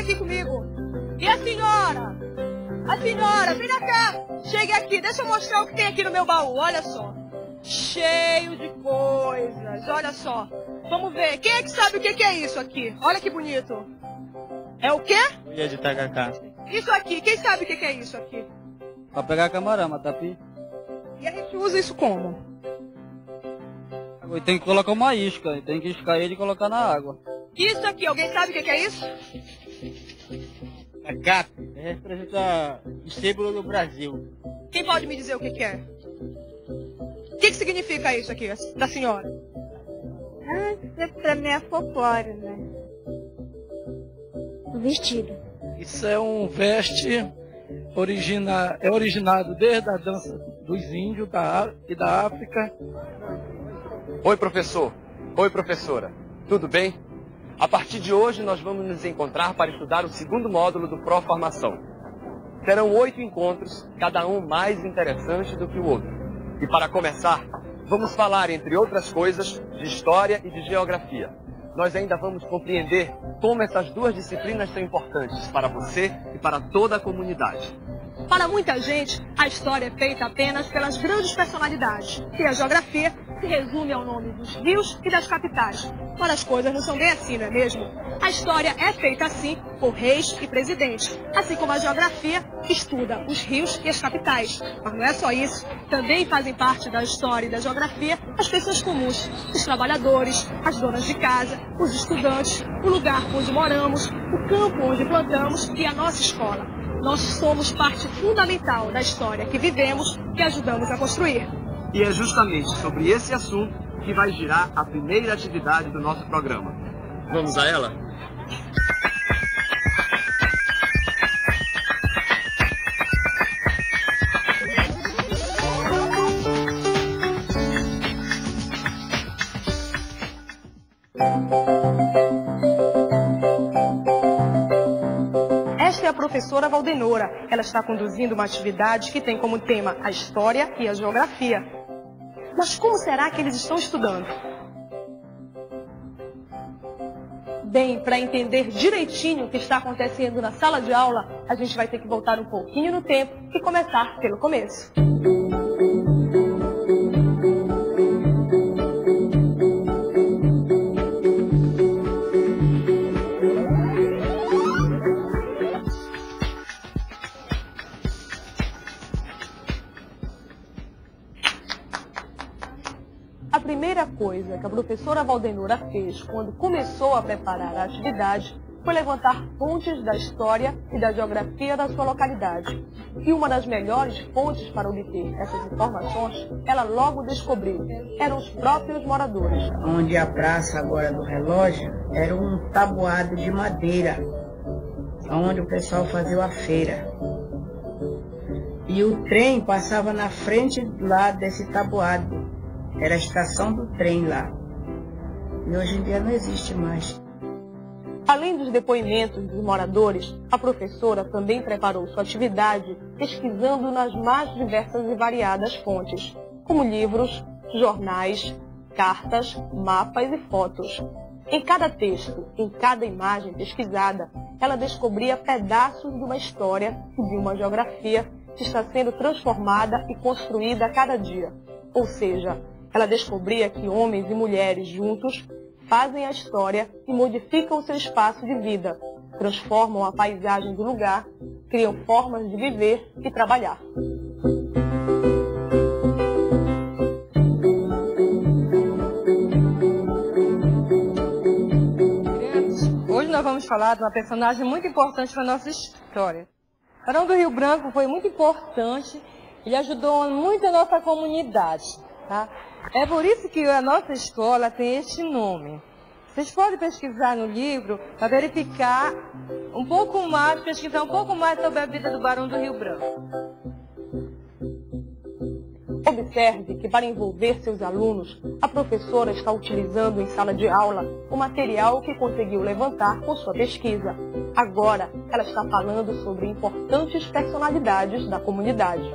aqui comigo. E a senhora? A senhora, vem cá. Chegue aqui, deixa eu mostrar o que tem aqui no meu baú, olha só. Cheio de coisas, olha só. Vamos ver, quem é que sabe o que é isso aqui? Olha que bonito. É o quê? Cuia de tacacá. Isso aqui, quem sabe o que é isso aqui? Pra pegar camarão, matapi. E a gente usa isso como? E tem que colocar uma isca, tem que iscar ele e colocar na água. Isso aqui, alguém sabe o que é isso? A GAP representa o símbolo do Brasil. Quem pode me dizer o que é? O que significa isso aqui, da senhora? Pra mim é folclore, né? O vestido. Isso é um veste originado desde a dança dos índios e da África. Oi, professor. Oi, professora. Tudo bem? A partir de hoje, nós vamos nos encontrar para estudar o segundo módulo do Pró-Formação. Serão 8 encontros, cada um mais interessante do que o outro. E para começar, vamos falar, entre outras coisas, de História e de Geografia. Nós ainda vamos compreender como essas duas disciplinas são importantes para você e para toda a comunidade. Para muita gente, a história é feita apenas pelas grandes personalidades. E a geografia se resume ao nome dos rios e das capitais. Mas as coisas não são bem assim, não é mesmo? A história é feita assim por reis e presidentes, assim como a geografia estuda os rios e as capitais. Mas não é só isso. Também fazem parte da história e da geografia as pessoas comuns, os trabalhadores, as donas de casa, os estudantes, o lugar onde moramos, o campo onde plantamos e a nossa escola. Nós somos parte fundamental da história que vivemos e ajudamos a construir. E é justamente sobre esse assunto que vai girar a primeira atividade do nosso programa. Vamos a ela? Esta é a professora Valdenora. Ela está conduzindo uma atividade que tem como tema a história e a geografia. Mas como será que eles estão estudando? Bem, para entender direitinho o que está acontecendo na sala de aula, a gente vai ter que voltar um pouquinho no tempo e começar pelo começo. A primeira coisa que a professora Valdenora fez quando começou a preparar a atividade foi levantar fontes da história e da geografia da sua localidade. E uma das melhores fontes para obter essas informações, ela logo descobriu, eram os próprios moradores. Onde a praça agora do relógio era um tabuado de madeira, onde o pessoal fazia a feira. E o trem passava na frente lá desse tabuado. Era a estação do trem lá. E hoje em dia não existe mais. Além dos depoimentos dos moradores, a professora também preparou sua atividade pesquisando nas mais diversas e variadas fontes, como livros, jornais, cartas, mapas e fotos. Em cada texto, em cada imagem pesquisada, ela descobria pedaços de uma história e de uma geografia que está sendo transformada e construída a cada dia. Ou seja, ela descobria que homens e mulheres juntos fazem a história e modificam o seu espaço de vida, transformam a paisagem do lugar, criam formas de viver e trabalhar. Hoje nós vamos falar de uma personagem muito importante para a nossa história. Barão do Rio Branco foi muito importante, ele ajudou muito a nossa comunidade, tá? É por isso que a nossa escola tem este nome. Vocês podem pesquisar no livro para verificar um pouco mais, pesquisar um pouco mais sobre a vida do Barão do Rio Branco. Observe que para envolver seus alunos, a professora está utilizando em sala de aula o material que conseguiu levantar com sua pesquisa. Agora, ela está falando sobre importantes personalidades da comunidade.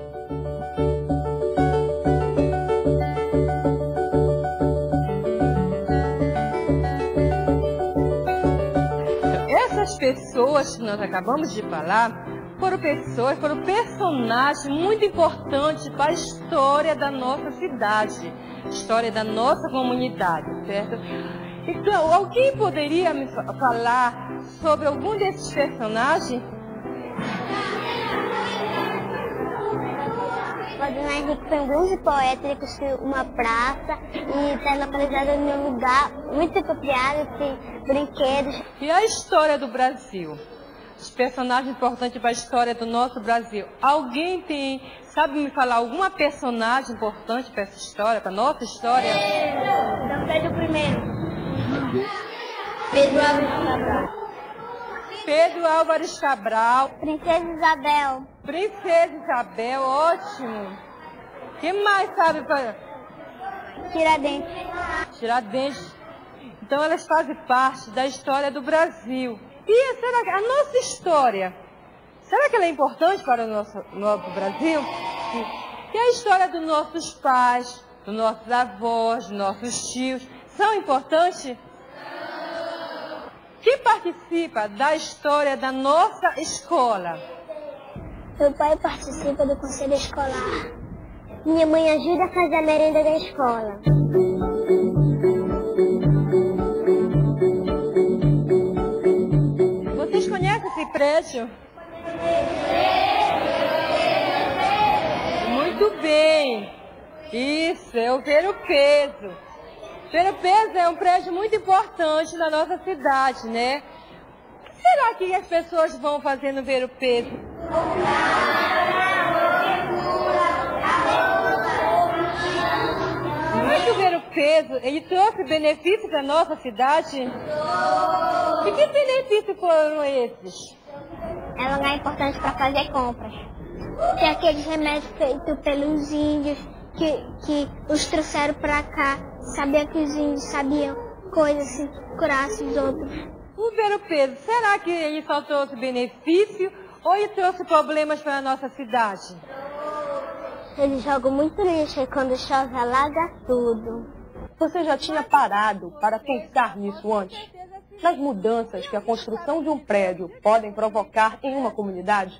Essas pessoas que nós acabamos de falar foram personagens muito importantes para a história da nossa cidade, história da nossa comunidade, certo? Então, alguém poderia me falar sobre algum desses personagens? Valdemar Henrique foi um grande poeta, ele construiu uma praça e está localizado em um lugar muito apropriado, tem brinquedos. E a história do Brasil? Os personagens importantes para a história do nosso Brasil. Alguém sabe me falar alguma personagem importante para essa história, para a nossa história? Dom Pedro I. Pedro Álvares Cabral. Pedro Álvares Cabral. Princesa Isabel. Princesa Isabel, ótimo. Quem mais sabe para... Tiradentes. Tiradentes. Então elas fazem parte da história do Brasil. E será que a nossa história, será que ela é importante para o nosso Brasil? E a história dos nossos pais, dos nossos avós, dos nossos tios, são importantes? Quem participa da história da nossa escola? Meu pai participa do conselho escolar. Minha mãe ajuda a fazer a merenda da escola. Vocês conhecem esse prédio? Muito bem. Isso, é o Ver-o-Peso. Ver-o-Peso é um prédio muito importante na nossa cidade, né? O que será que as pessoas vão fazer no Ver-o-Peso? Muito Ver-o-Peso, ele trouxe benefícios para a nossa cidade? E que benefícios foram esses? É um lugar importante para fazer compras. Tem aqueles remédios feitos pelos índios que os trouxeram para cá. Sabia que os índios sabiam coisas assim, que curassem os outros. O Ver-o-Peso, será que ele só trouxe benefício ou ele trouxe problemas para a nossa cidade? Eles jogam muito lixo e quando chove alaga tudo. Você já tinha parado para pensar nisso antes? Nas mudanças que a construção de um prédio podem provocar em uma comunidade?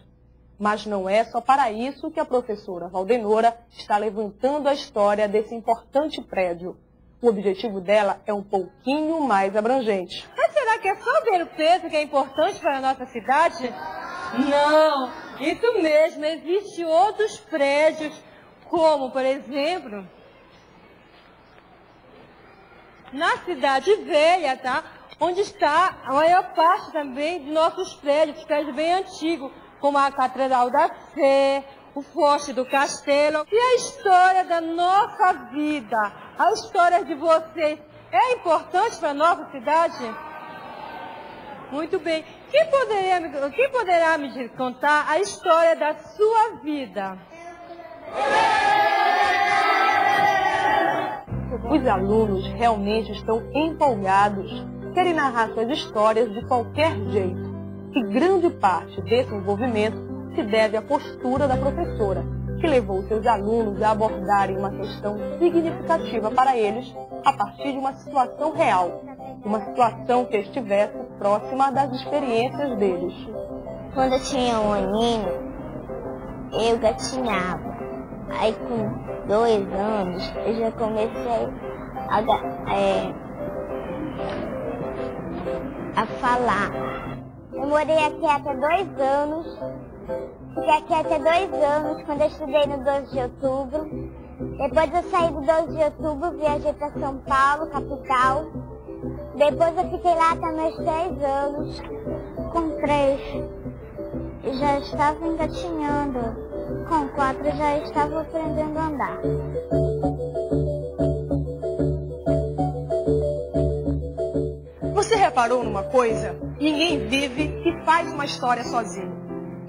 Mas não é só para isso que a professora Valdenora está levantando a história desse importante prédio. O objetivo dela é um pouquinho mais abrangente. Mas será que é só Ver-o-Peso que é importante para a nossa cidade? Não, isso mesmo, existem outros prédios, como, por exemplo, na Cidade Velha, tá? Onde está a maior parte também dos nossos prédios bem antigos, como a Catedral da Sé, o Forte do Castelo. E a história da nossa vida, a história de vocês, é importante para a nossa cidade? Muito bem. Quem poderá me contar a história da sua vida? Os alunos realmente estão empolgados, querem narrar suas histórias de qualquer jeito. E grande parte desse envolvimento se deve à postura da professora, que levou seus alunos a abordarem uma questão significativa para eles a partir de uma situação real, uma situação que estivesse próxima das experiências deles. Quando eu tinha 1 aninho, eu gatinhava. Aí com 2 anos eu já comecei a falar. Eu morei aqui até 2 anos. Fiquei aqui até 2 anos, quando eu estudei no 12 de outubro. Depois eu saí do 12 de outubro, viajei para São Paulo, capital. Depois eu fiquei lá até meus 6 anos. Com 3, eu já estava engatinhando. Com 4, eu já estava aprendendo a andar. Você reparou numa coisa? Ninguém vive e faz uma história sozinho.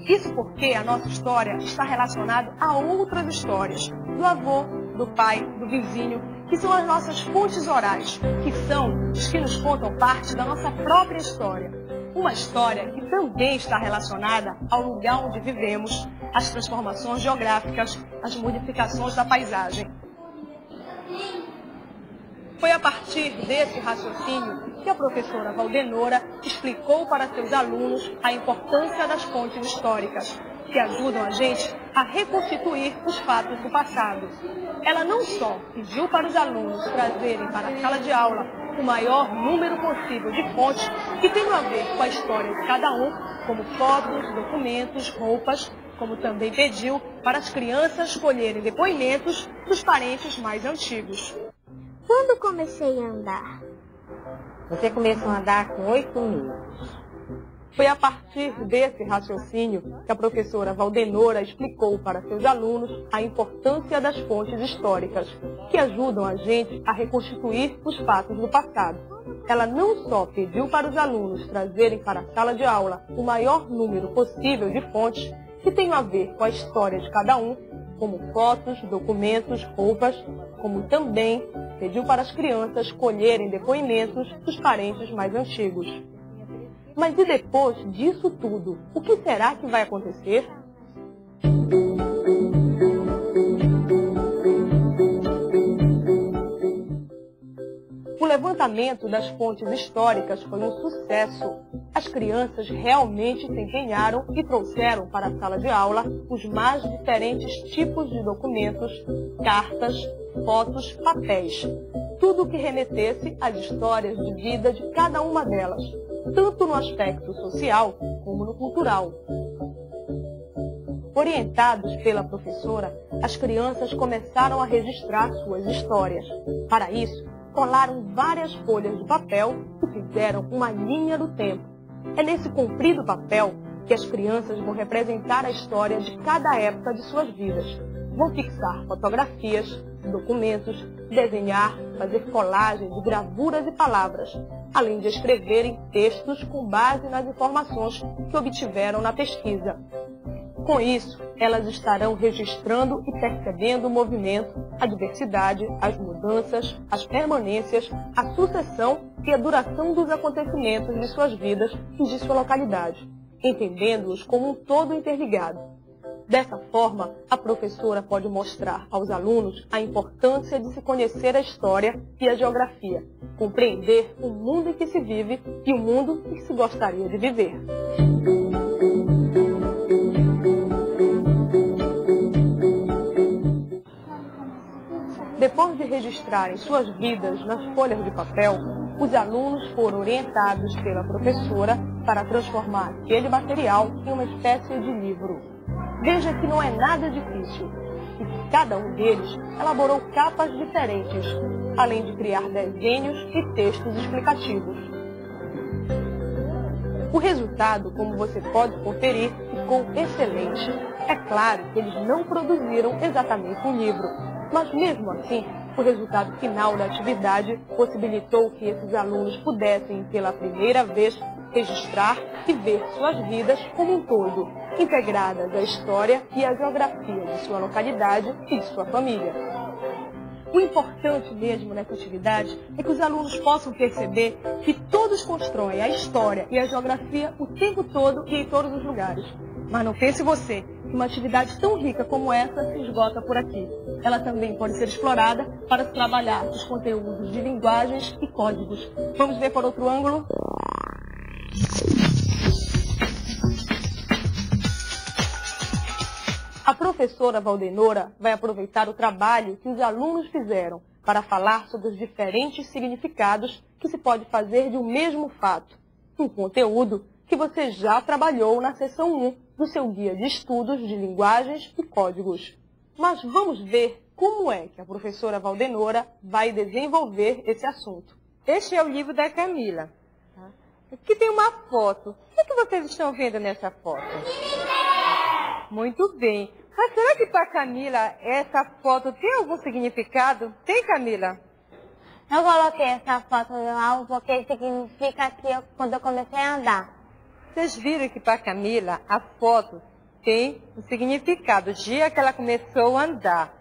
Isso porque a nossa história está relacionada a outras histórias, do avô, do pai, do vizinho, que são as nossas fontes orais, que são os que nos contam parte da nossa própria história. Uma história que também está relacionada ao lugar onde vivemos, às transformações geográficas, às modificações da paisagem. Foi a partir desse raciocínio que a professora Valdenora explicou para seus alunos a importância das fontes históricas, que ajudam a gente a reconstituir os fatos do passado. Ela não só pediu para os alunos trazerem para a sala de aula o maior número possível de fontes que tenham a ver com a história de cada um, como fotos, documentos, roupas, como também pediu para as crianças colherem depoimentos dos parentes mais antigos. Quando comecei a andar? Você começou a andar com 8 meses. Foi a partir desse raciocínio que a professora Valdenora explicou para seus alunos a importância das fontes históricas, que ajudam a gente a reconstituir os fatos do passado. Ela não só pediu para os alunos trazerem para a sala de aula o maior número possível de fontes que tenham a ver com a história de cada um, como fotos, documentos, roupas, como também pediu para as crianças colherem depoimentos dos parentes mais antigos. Mas e depois disso tudo, o que será que vai acontecer? O levantamento das fontes históricas foi um sucesso. As crianças realmente se empenharam e trouxeram para a sala de aula os mais diferentes tipos de documentos, cartas, fotos, papéis. Tudo que remetesse às histórias de vida de cada uma delas, tanto no aspecto social como no cultural. Orientados pela professora, as crianças começaram a registrar suas histórias. Para isso, colaram várias folhas de papel e fizeram uma linha do tempo. É nesse comprido papel que as crianças vão representar a história de cada época de suas vidas. Vão fixar fotografias, documentos, desenhar, fazer colagem de gravuras e palavras, além de escreverem textos com base nas informações que obtiveram na pesquisa. Com isso, elas estarão registrando e percebendo o movimento, a diversidade, as mudanças, as permanências, a sucessão e a duração dos acontecimentos de suas vidas e de sua localidade, entendendo-os como um todo interligado. Dessa forma, a professora pode mostrar aos alunos a importância de se conhecer a história e a geografia, compreender o mundo em que se vive e o mundo em que se gostaria de viver. Depois de registrarem suas vidas nas folhas de papel, os alunos foram orientados pela professora para transformar aquele material em uma espécie de livro. Veja que não é nada difícil, e cada um deles elaborou capas diferentes, além de criar desenhos e textos explicativos. O resultado, como você pode conferir, ficou excelente. É claro que eles não produziram exatamente um livro, mas mesmo assim, o resultado final da atividade possibilitou que esses alunos pudessem, pela primeira vez, registrar e ver suas vidas como um todo, integradas à história e à geografia de sua localidade e de sua família. O importante mesmo nessa atividade é que os alunos possam perceber que todos constroem a história e a geografia o tempo todo e em todos os lugares. Mas não pense você que uma atividade tão rica como essa se esgota por aqui. Ela também pode ser explorada para se trabalhar os conteúdos de linguagens e códigos. Vamos ver por outro ângulo? A professora Valdenora vai aproveitar o trabalho que os alunos fizeram para falar sobre os diferentes significados que se pode fazer de um mesmo fato, um conteúdo que você já trabalhou na seção 1 do seu guia de estudos de linguagens e códigos. Mas vamos ver como é que a professora Valdenora vai desenvolver esse assunto. Este é o livro da Camila. Aqui tem uma foto. O que vocês estão vendo nessa foto? Muito bem. Mas será que para Camila essa foto tem algum significado? Tem, Camila? Eu coloquei essa foto no álbum porque significa que quando eu comecei a andar. Vocês viram que para Camila a foto tem um significado, o dia que ela começou a andar.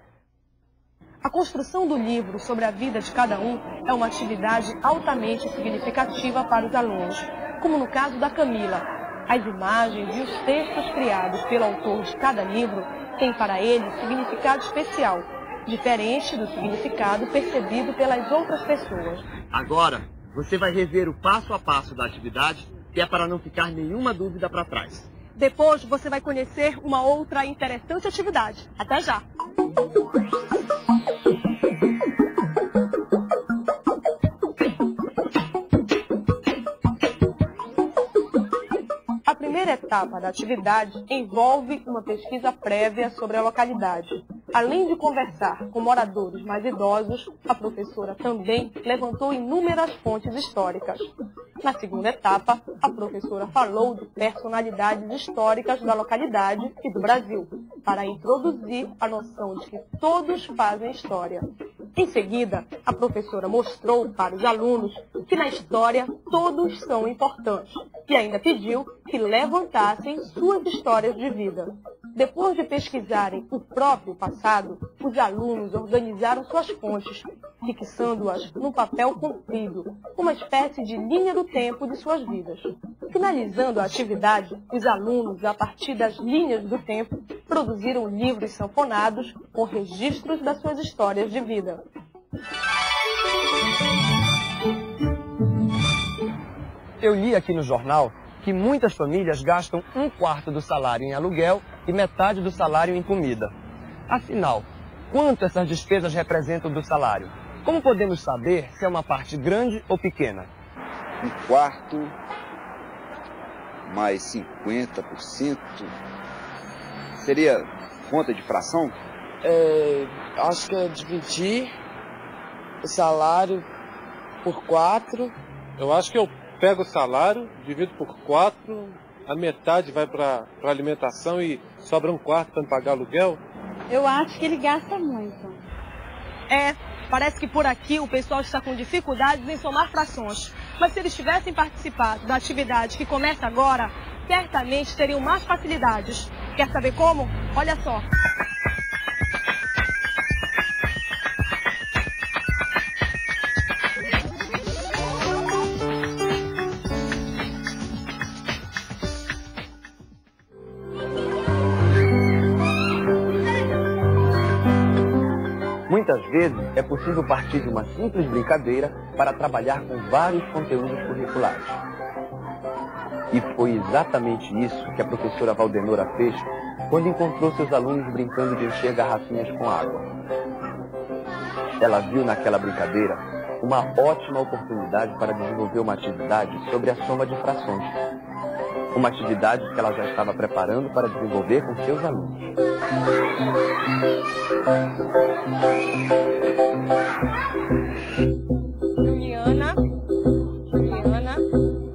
A construção do livro sobre a vida de cada um é uma atividade altamente significativa para os alunos, como no caso da Camila. As imagens e os textos criados pelo autor de cada livro têm para ele significado especial, diferente do significado percebido pelas outras pessoas. Agora, Você vai rever o passo a passo da atividade, que é para não ficar nenhuma dúvida para trás. Depois você vai conhecer uma outra interessante atividade. Até já! A primeira etapa da atividade envolve uma pesquisa prévia sobre a localidade. Além de conversar com moradores mais idosos, a professora também levantou inúmeras fontes históricas. Na segunda etapa, a professora falou de personalidades históricas da localidade e do Brasil, para introduzir a noção de que todos fazem história. Em seguida, a professora mostrou para os alunos que na história todos são importantes e ainda pediu que levantassem suas histórias de vida. Depois de pesquisarem o próprio passado, os alunos organizaram suas fontes, fixando-as num papel comprido, uma espécie de linha do tempo de suas vidas. Finalizando a atividade, os alunos, a partir das linhas do tempo, produziram livros sanfonados com registros das suas histórias de vida. Eu li aqui no jornal que muitas famílias gastam 1/4 do salário em aluguel e metade do salário em comida. Afinal, quanto essas despesas representam do salário? Como podemos saber se é uma parte grande ou pequena? 1/4 mais 50%. Seria conta de fração? Acho que é dividir o salário por 4. Eu acho que eu pego o salário, divido por 4, a metade vai para alimentação e sobra 1/4 para pagar aluguel. Eu acho que ele gasta muito. Parece que por aqui o pessoal está com dificuldades em somar frações. Mas se eles tivessem participado da atividade que começa agora, certamente teriam mais facilidades. Quer saber como? Olha só. Muitas vezes é possível partir de uma simples brincadeira para trabalhar com vários conteúdos curriculares. E foi exatamente isso que a professora Valdenora fez quando encontrou seus alunos brincando de encher garrafinhas com água. Ela viu naquela brincadeira uma ótima oportunidade para desenvolver uma atividade sobre a soma de frações. Uma atividade que ela já estava preparando para desenvolver com seus alunos. Juliana,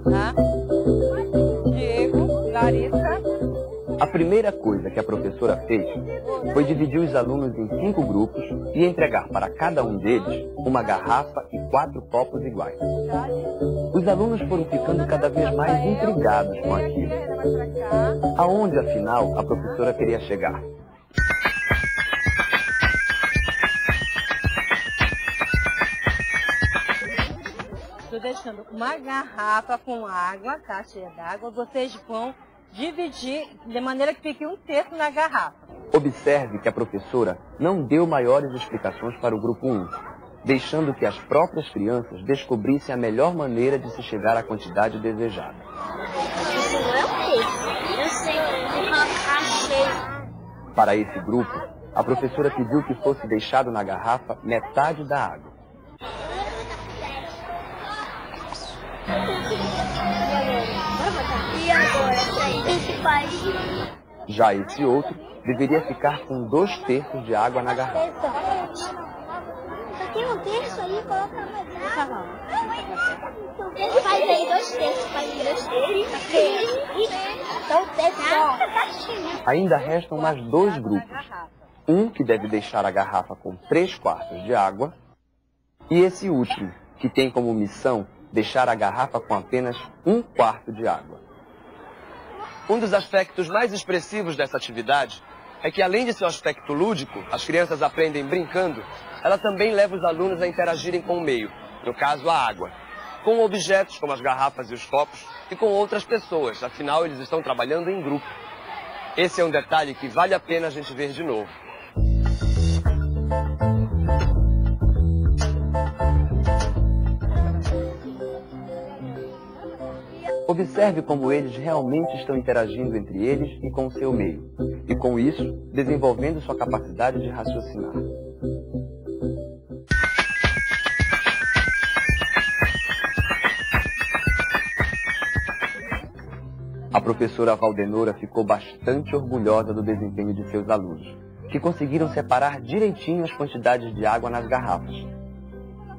tá? Diego, Larissa. A primeira coisa que a professora fez foi dividir os alunos em 5 grupos e entregar para cada um deles uma garrafa e 4 copos iguais. Os alunos foram ficando cada vez mais intrigados com aquilo. Aonde, afinal, a professora queria chegar? Estou deixando uma garrafa com água, tá? Cheia d'água. Vocês vão dividir de maneira que fique 1/3 na garrafa. Observe que a professora não deu maiores explicações para o grupo 1, deixando que as próprias crianças descobrissem a melhor maneira de se chegar à quantidade desejada. Isso não é o peixe. Eu sei que colocar cheio. Para esse grupo, a professora pediu que fosse deixado na garrafa metade da água. E agora, esse faz? Já esse outro deveria ficar com 2/3 de água na garrafa. Só tem 1/3 aí, coloca mais água. Faz aí 2/3, faz aí 2/3. Então, 1/3 só. Ainda restam mais 2 grupos. Um que deve deixar a garrafa com 3/4 de água e esse último, que tem como missão deixar a garrafa com apenas 1/4 de água. Um dos aspectos mais expressivos dessa atividade é que, além de seu aspecto lúdico, as crianças aprendem brincando, ela também leva os alunos a interagirem com o meio, no caso a água, com objetos como as garrafas e os copos e com outras pessoas, afinal eles estão trabalhando em grupo. Esse é um detalhe que vale a pena a gente ver de novo. Observe como eles realmente estão interagindo entre eles e com o seu meio, e com isso, desenvolvendo sua capacidade de raciocinar. A professora Valdenora ficou bastante orgulhosa do desempenho de seus alunos, que conseguiram separar direitinho as quantidades de água nas garrafas.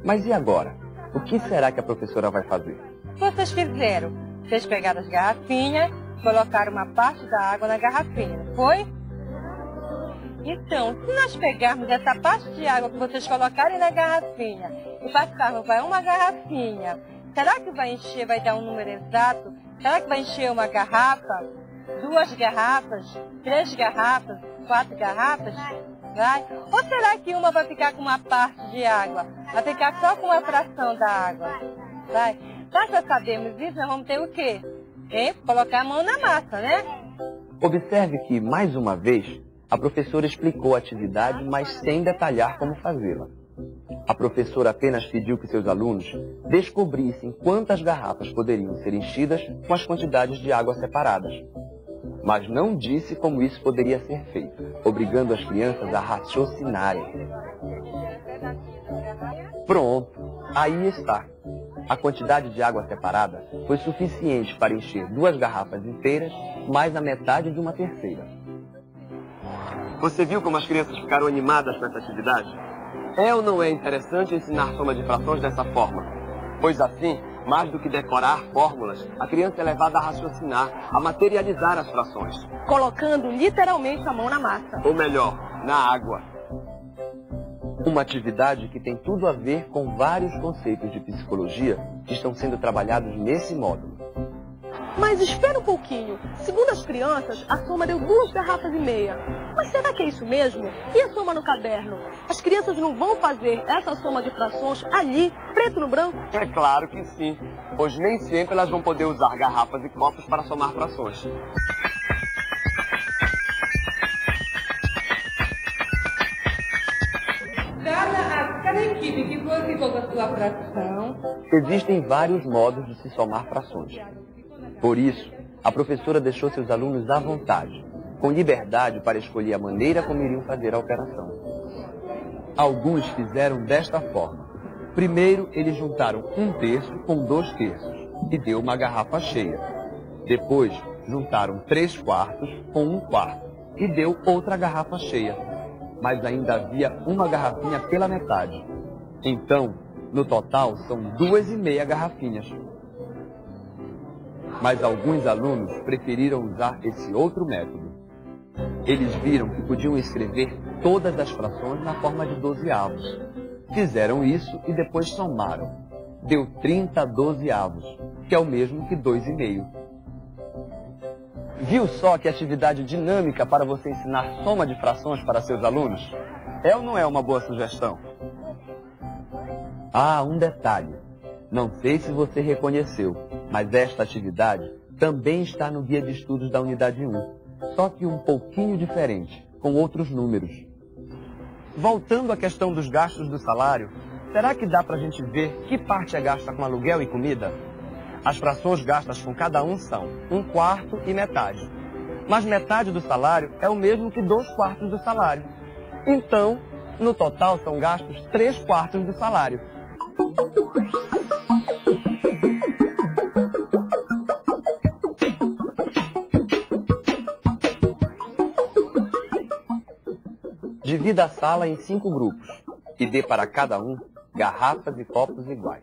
Mas e agora? O que será que a professora vai fazer? Vocês fizeram? Vocês pegaram as garrafinhas, colocaram uma parte da água na garrafinha, não foi? Então, se nós pegarmos essa parte de água que vocês colocarem na garrafinha e passarmos para uma garrafinha, será que vai encher, vai dar um número exato? Será que vai encher uma garrafa, 2 garrafas, 3 garrafas, 4 garrafas? Vai? Ou será que uma vai ficar com uma parte de água? Vai ficar só com uma fração da água? Vai? Para sabermos isso, nós vamos ter o quê? Colocar a mão na massa, né? Observe que, mais uma vez, a professora explicou a atividade, mas sem detalhar como fazê-la. A professora apenas pediu que seus alunos descobrissem quantas garrafas poderiam ser enchidas com as quantidades de água separadas. Mas não disse como isso poderia ser feito, obrigando as crianças a raciocinarem. Pronto, aí está. A quantidade de água separada foi suficiente para encher 2 garrafas inteiras, mais a metade de uma terceira. Você viu como as crianças ficaram animadas com essa atividade? É ou não é interessante ensinar soma de frações dessa forma? Pois assim, mais do que decorar fórmulas, a criança é levada a raciocinar, a materializar as frações. Colocando literalmente a mão na massa. Ou melhor, na água. Uma atividade que tem tudo a ver com vários conceitos de psicologia que estão sendo trabalhados nesse módulo. Mas espera um pouquinho. Segundo as crianças, a soma deu 2,5 garrafas. Mas será que é isso mesmo? E a soma no caderno? As crianças não vão fazer essa soma de frações ali, preto no branco? É claro que sim, pois nem sempre elas vão poder usar garrafas e copos para somar frações. Cada equipe que ficou com a sua fração... Existem vários modos de se somar frações. Por isso, a professora deixou seus alunos à vontade, com liberdade para escolher a maneira como iriam fazer a operação. Alguns fizeram desta forma. Primeiro, eles juntaram 1/3 com 2/3 e deu uma garrafa cheia. Depois, juntaram 3/4 com 1/4 e deu outra garrafa cheia. Mas ainda havia uma garrafinha pela metade. Então, no total, são 2,5 garrafinhas. Mas alguns alunos preferiram usar esse outro método. Eles viram que podiam escrever todas as frações na forma de 12avos. Fizeram isso e depois somaram. Deu 30 12avos, que é o mesmo que 2,5. Viu só que atividade dinâmica para você ensinar soma de frações para seus alunos? É ou não é uma boa sugestão? Ah, um detalhe. Não sei se você reconheceu, mas esta atividade também está no guia de estudos da unidade 1, só que um pouquinho diferente, com outros números. Voltando à questão dos gastos do salário, será que dá para a gente ver que parte é gasta com aluguel e comida? As frações gastas com cada um são 1/4 e metade. Mas metade do salário é o mesmo que 2/4 do salário. Então, no total são gastos 3/4 do salário. Divida a sala em 5 grupos e dê para cada um garrafas e copos iguais.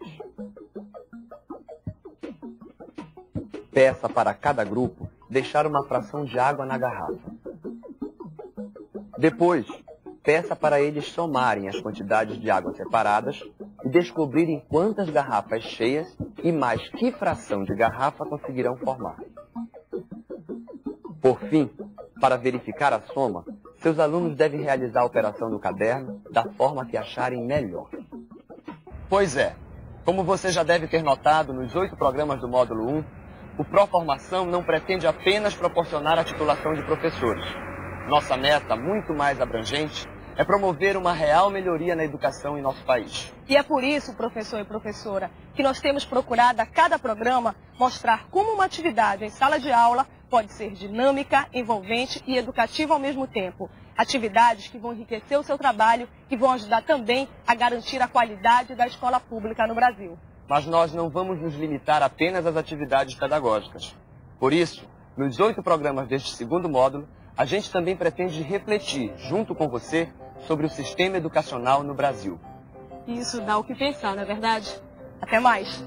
Peça para cada grupo deixar uma fração de água na garrafa. Depois, peça para eles somarem as quantidades de água separadas e descobrirem quantas garrafas cheias e mais que fração de garrafa conseguirão formar. Por fim, para verificar a soma, seus alunos devem realizar a operação no caderno da forma que acharem melhor. Pois é, como você já deve ter notado nos 8 programas do módulo 1, o Proformação não pretende apenas proporcionar a titulação de professores. Nossa meta, muito mais abrangente, é promover uma real melhoria na educação em nosso país. E é por isso, professor e professora, que nós temos procurado a cada programa mostrar como uma atividade em sala de aula pode ser dinâmica, envolvente e educativa ao mesmo tempo. Atividades que vão enriquecer o seu trabalho e vão ajudar também a garantir a qualidade da escola pública no Brasil. Mas nós não vamos nos limitar apenas às atividades pedagógicas. Por isso, nos 8 programas deste segundo módulo, a gente também pretende refletir, junto com você, sobre o sistema educacional no Brasil. Isso dá o que pensar, não é verdade? Até mais!